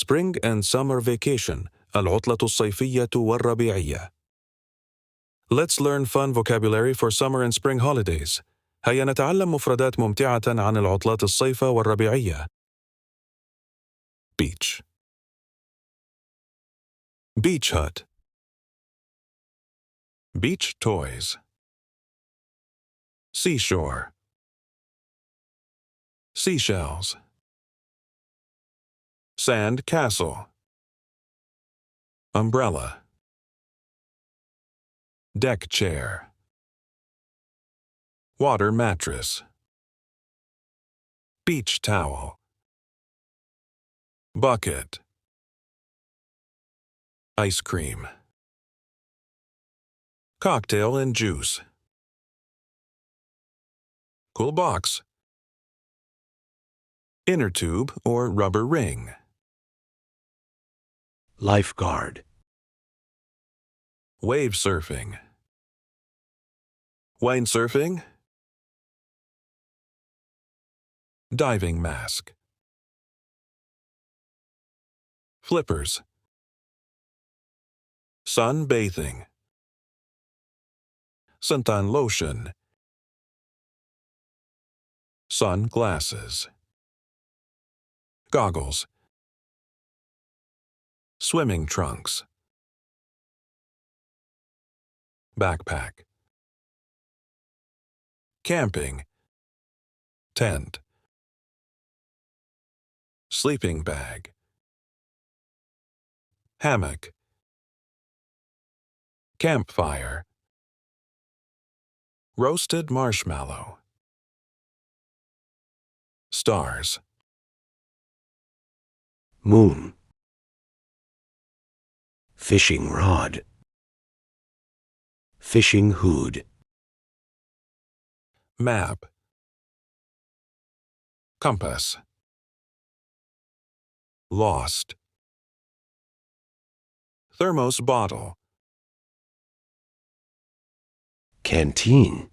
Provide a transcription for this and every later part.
Spring and Summer Vacation العطلة الصيفية والربيعية. Let's learn fun vocabulary for summer and spring holidays. هيا نتعلم مفردات ممتعة عن العطلات الصيفة والربيعية. Beach. Beach hut. Beach toys. Seashore. Seashells. Sand castle. Umbrella. Deck chair. Water mattress. Beach towel. Bucket. Ice cream. Cocktail and juice. Cool box. Inner tube or rubber ring. Lifeguard. Wave surfing. Windsurfing. Diving mask. Flippers. Sun bathing. Suntan lotion. Sunglasses. Goggles. Swimming trunks. Backpack. Camping. Tent. Sleeping bag. Hammock. Campfire. Roasted marshmallow. Stars. Moon. Fishing rod. Fishing hood. Map. Compass. Lost. Thermos bottle. Canteen.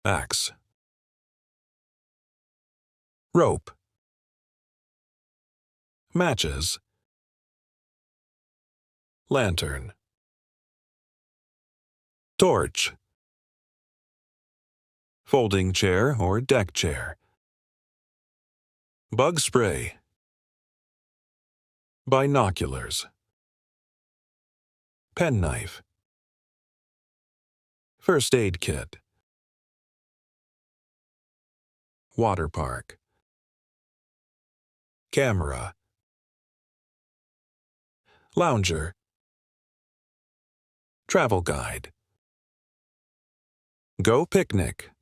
Axe. Rope. Matches. Lantern. Torch. Folding chair or deck chair. Bug spray. Binoculars. Penknife. First aid kit. Water park. Camera. Lounger. Travel guide. Go picnic.